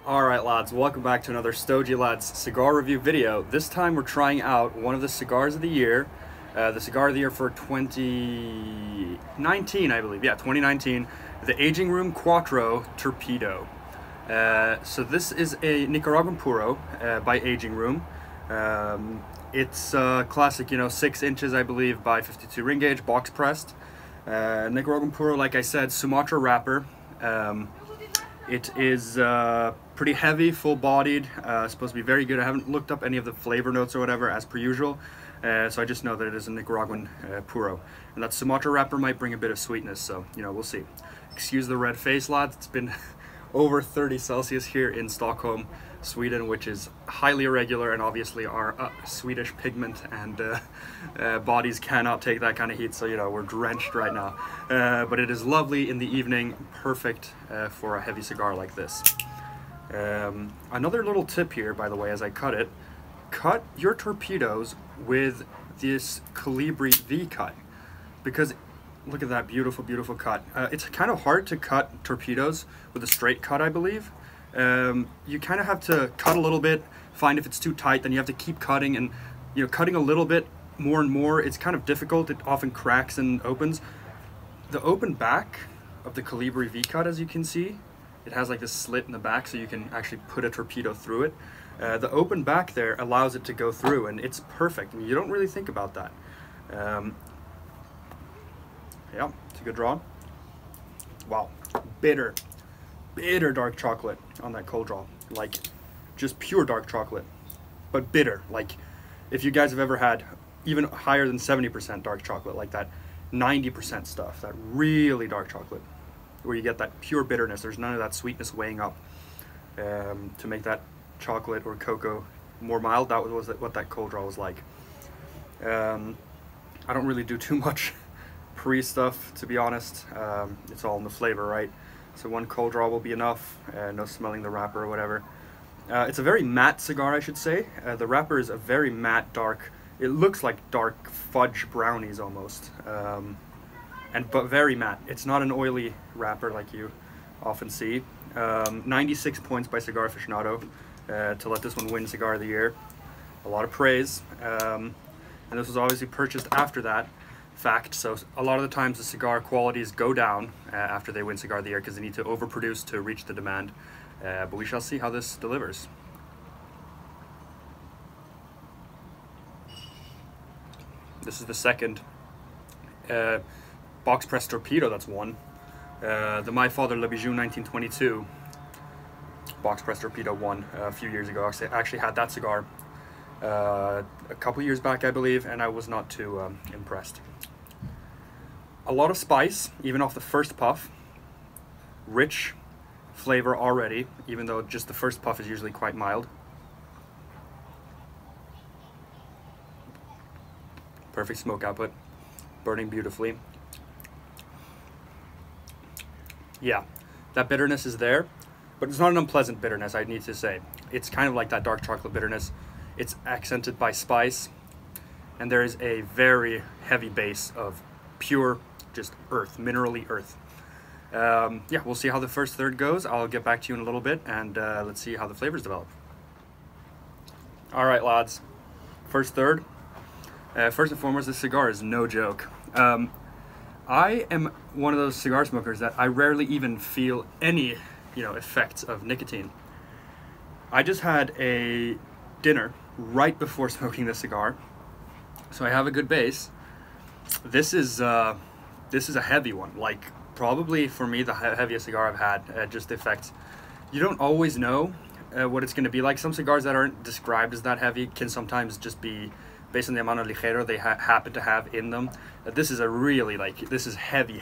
Alright lads, welcome back to another Stogie Lads cigar review video. This time we're trying out one of the cigars of the year. The cigar of the year for 2019, I believe. Yeah, 2019. The Aging Room Quattro Torpedo. So this is a Nicaraguan Puro by Aging Room. It's classic, 6 inches I believe by 52 ring gauge, box pressed. Nicaraguan Puro, like I said, Sumatra wrapper. It is pretty heavy, full-bodied, supposed to be very good. I haven't looked up any of the flavor notes or whatever as per usual, so I just know that it is a Nicaraguan Puro. And that Sumatra wrapper might bring a bit of sweetness, so, we'll see. Excuse the red face, lads. It's been over 30 Celsius here in Stockholm, Sweden, which is highly irregular, and obviously our Swedish pigment and bodies cannot take that kind of heat, so we're drenched right now. But it is lovely in the evening, perfect for a heavy cigar like this. Another little tip here, by the way, as I cut it, cut your torpedoes with this Colibri V cut, because look at that beautiful, beautiful cut. It's kind of hard to cut torpedoes with a straight cut, I believe. You kind of have to cut a little bit, find if it's too tight, then you have to keep cutting, and cutting a little bit more and more, it's kind of difficult. It often cracks and opens. The open back of the Colibri V cut, as you can see, it has like this slit in the back so you can actually put a torpedo through it. The open back there allows it to go through, and it's perfect. You don't really think about that. Yeah, it's a good draw. Wow, bitter dark chocolate on that cold draw. Like, just pure dark chocolate, but bitter. Like, if you guys have ever had even higher than 70% dark chocolate, like that 90% stuff, that really dark chocolate, where you get that pure bitterness, there's none of that sweetness weighing up to make that chocolate or cocoa more mild. That was what that cold draw was like. I don't really do too much pre-stuff, to be honest. It's all in the flavor, right? So one cold draw will be enough, no smelling the wrapper or whatever. It's a very matte cigar, I should say. The wrapper is a very matte, dark, it looks like dark fudge brownies almost, but very matte. It's not an oily wrapper like you often see. 96 points by Cigar Aficionado to let this one win Cigar of the Year. A lot of praise. And this was obviously purchased after that fact, so a lot of the times the cigar qualities go down after they win Cigar of the Year because they need to overproduce to reach the demand, but we shall see how this delivers. This is the second box press torpedo that's won. The My Father Le Bijou 1922 box press torpedo won a few years ago. I actually had that cigar a couple years back, I believe, and I was not too impressed. A lot of spice, even off the first puff. Rich flavor already, even though just the first puff is usually quite mild. Perfect smoke output, burning beautifully. Yeah, that bitterness is there, but it's not an unpleasant bitterness, I need to say. It's kind of like that dark chocolate bitterness. It's accented by spice, and there is a very heavy base of pure, just earth, minerally earth. Yeah, we'll see how the first third goes. I'll get back to you in a little bit, and let's see how the flavors develop. All right, lads. First third. First and foremost, this cigar is no joke. I am one of those cigar smokers that I rarely even feel any, effects of nicotine. I just had a dinner right before smoking this cigar, so I have a good base. This is a heavy one, like probably for me the heaviest cigar I've had. Just the effects, you don't always know what it's going to be like. Some cigars that aren't described as that heavy can sometimes just be based on the amount of ligero they happen to have in them. This is a really, this is heavy.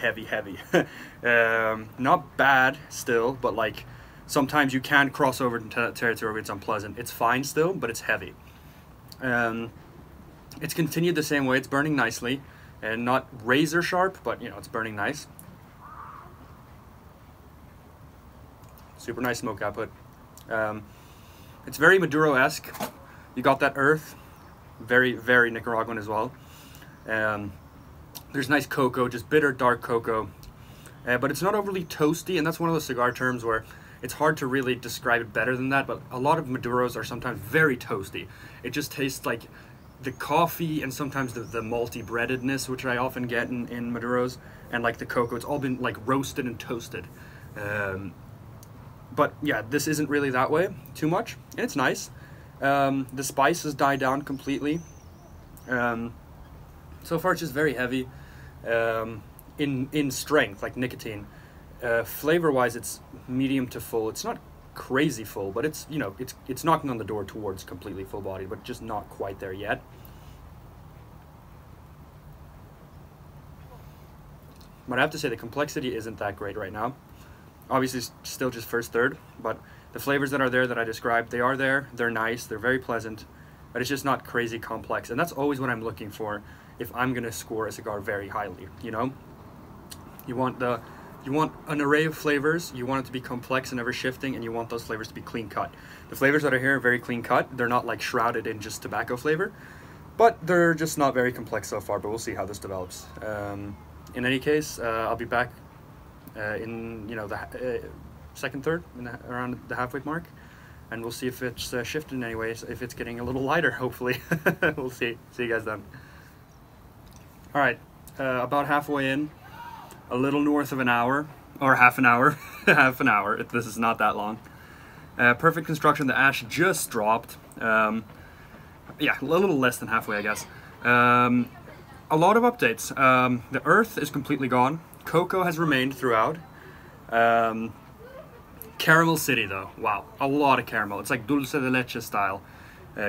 Not bad still, but like sometimes you can cross over into territory where it's unpleasant. It's fine still, but it's heavy. It's continued the same way. It's burning nicely, and not razor sharp, but it's burning nice. Super nice smoke output. It's very Maduro-esque. You got that earth, very, very Nicaraguan as well. There's nice cocoa, just bitter dark cocoa, but it's not overly toasty, and that's one of those cigar terms where It's hard to really describe it better than that, but a lot of Maduros are sometimes very toasty. It just tastes like the coffee and sometimes the malty breadedness, which I often get in Maduros, and like the cocoa. It's all been like roasted and toasted. But yeah, this isn't really that way too much, and it's nice. The spices die down completely. So far it's just very heavy in strength, like nicotine. Flavor wise, it's medium to full. It's not crazy full, but it's, you know, it's knocking on the door towards completely full body, but just not quite there yet. But I have to say the complexity isn't that great right now. Obviously it's still just first third, but the flavors that are there that I described, they are there, they're nice, they're very pleasant, but it's just not crazy complex. And that's always what I'm looking for if I'm gonna score a cigar very highly, you know? You want an array of flavors, you want it to be complex and ever shifting, and you want those flavors to be clean cut. The flavors that are here are very clean cut. They're not like shrouded in just tobacco flavor, but they're just not very complex so far, but we'll see how this develops. In any case, I'll be back in, you know, the second third, around the halfway mark, and we'll see if it's shifted in any way, if it's getting a little lighter, hopefully. We'll see you guys then. All right, about halfway in, a little north of an hour, or half an hour, half an hour, this is not that long. Perfect construction, the ash just dropped. Yeah, a little less than halfway, I guess. A lot of updates. The earth is completely gone. Cocoa has remained throughout. Caramel City though, wow, a lot of caramel. It's like dulce de leche style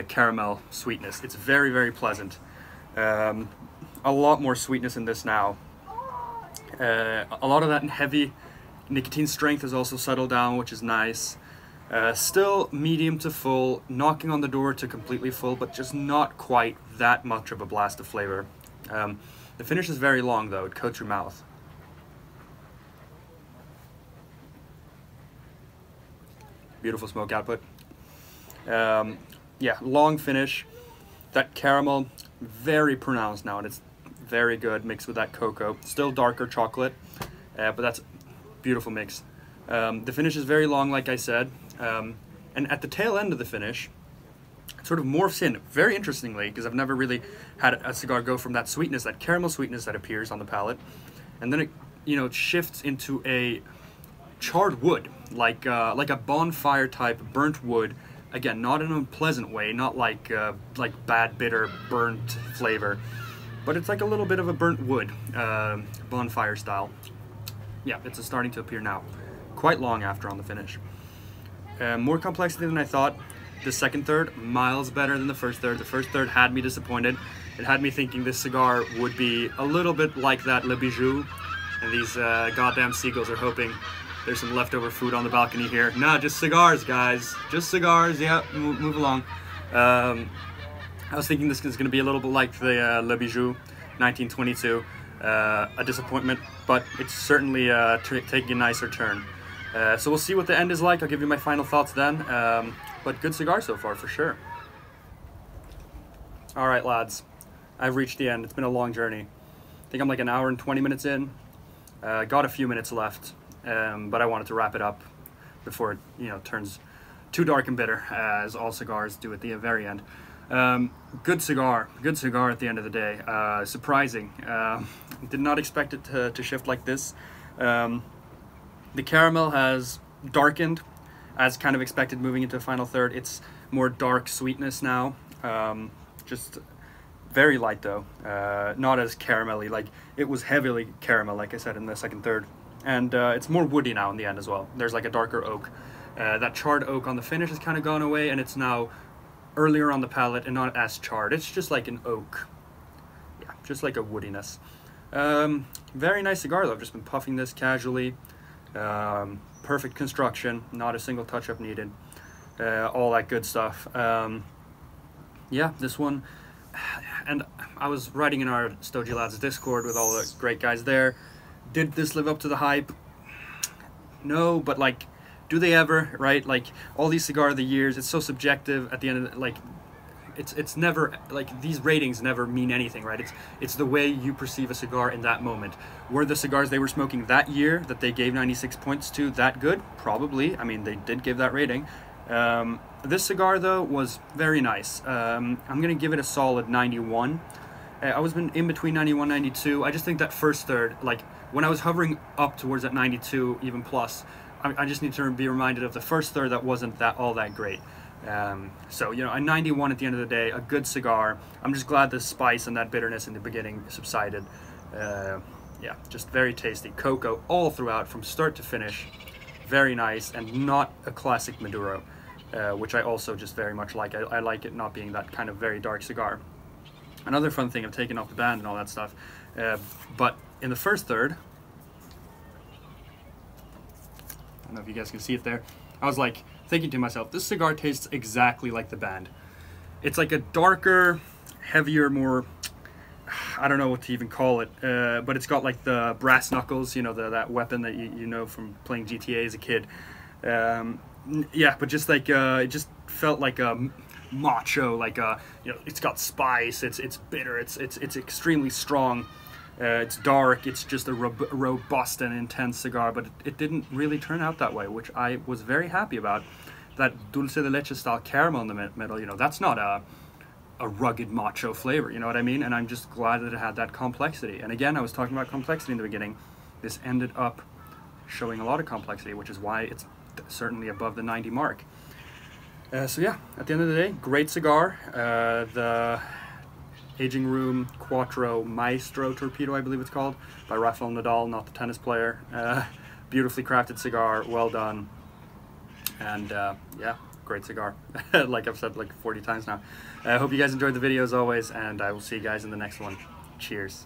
caramel sweetness. It's very, very pleasant. A lot more sweetness in this now. A lot of that heavy nicotine strength has also settled down, which is nice. Still medium to full, knocking on the door to completely full, but just not quite that much of a blast of flavor. The finish is very long though, it coats your mouth. Beautiful smoke output. Yeah, long finish. That caramel, very pronounced now, and it's very good mixed with that cocoa. Still darker chocolate, but that's beautiful mix. The finish is very long, like I said, and at the tail end of the finish, it sort of morphs in very interestingly, because I've never really had a cigar go from that sweetness, that caramel sweetness that appears on the palate, and then it, you know, it shifts into a charred wood, like a bonfire type burnt wood. Again, not in an unpleasant way, not like bad bitter burnt flavor, but it's like a little bit of a burnt wood, bonfire style. Yeah, it's starting to appear now. Quite long after on the finish. More complexity than I thought. The second third, miles better than the first third. The first third had me disappointed. It had me thinking this cigar would be a little bit like that Le Bijou, and these goddamn seagulls are hoping there's some leftover food on the balcony here. Nah, just cigars, guys. Just cigars, yeah, move along. I was thinking this is going to be a little bit like the Le Bijou 1922. A disappointment, but it's certainly taking a nicer turn. So we'll see what the end is like. I'll give you my final thoughts then. But good cigar so far, for sure. Alright, lads. I've reached the end. It's been a long journey. I think I'm like an hour and 20 minutes in. Got a few minutes left. But I wanted to wrap it up before it, you know, turns too dark and bitter, as all cigars do at the very end. Good cigar at the end of the day. Surprising. Did not expect it to shift like this. The caramel has darkened, as kind of expected moving into the final third. It's more dark sweetness now. Just very light though. Not as caramelly. Like, it was heavily caramel, like I said, in the second third. And it's more woody now in the end as well. There's like a darker oak. That charred oak on the finish has kind of gone away, and it's now earlier on the palate and not as charred. It's just like an oak. Yeah, just like a woodiness. Very nice cigar though. I've just been puffing this casually. Perfect construction, not a single touch-up needed. All that good stuff. Yeah, this one. And I was writing in our Stogie Lads Discord with all the great guys there. Did this live up to the hype? No, but like, do they ever, right? Like, all these cigar of the years, it's so subjective at the end of the, like, it's never like, these ratings never mean anything, right? It's the way you perceive a cigar in that moment. Were the cigars they were smoking that year that they gave 96 points to that good? Probably. I mean, they did give that rating. This cigar though was very nice. I'm gonna give it a solid 91. I was in between 91 92. I just think that first third, like when I was hovering up towards that 92 even plus, I just need to be reminded of the first third that wasn't all that great. So, you know, a 91 at the end of the day, a good cigar. I'm just glad the spice and that bitterness in the beginning subsided. Yeah, just very tasty. Cocoa all throughout from start to finish. Very nice, and not a classic Maduro, which I also just very much like. I like it not being that kind of very dark cigar. Another fun thing of taking off the band and all that stuff. But in the first third, I don't know if you guys can see it there, I was like thinking to myself, this cigar tastes exactly like the band. It's like a darker, heavier, more, I don't know what to even call it, but it's got like the brass knuckles, you know, that weapon that you know from playing GTA as a kid. Yeah, but just like it just felt like a macho, like you know, it's got spice, it's bitter, it's extremely strong. It's dark, it's just a robust and intense cigar, but it didn't really turn out that way, which I was very happy about. That dulce de leche style caramel in the middle, you know, that's not a rugged macho flavor, you know what I mean? And I'm just glad that it had that complexity. And again, I was talking about complexity in the beginning. This ended up showing a lot of complexity, which is why it's certainly above the 90 mark. So yeah, at the end of the day, great cigar. The Aging Room Quattro Maestro Torpedo, I believe it's called, by Rafael Nadal, not the tennis player. Beautifully crafted cigar, well done, and yeah, great cigar. Like I've said like 40 times now. I hope you guys enjoyed the video as always, and I will see you guys in the next one. Cheers.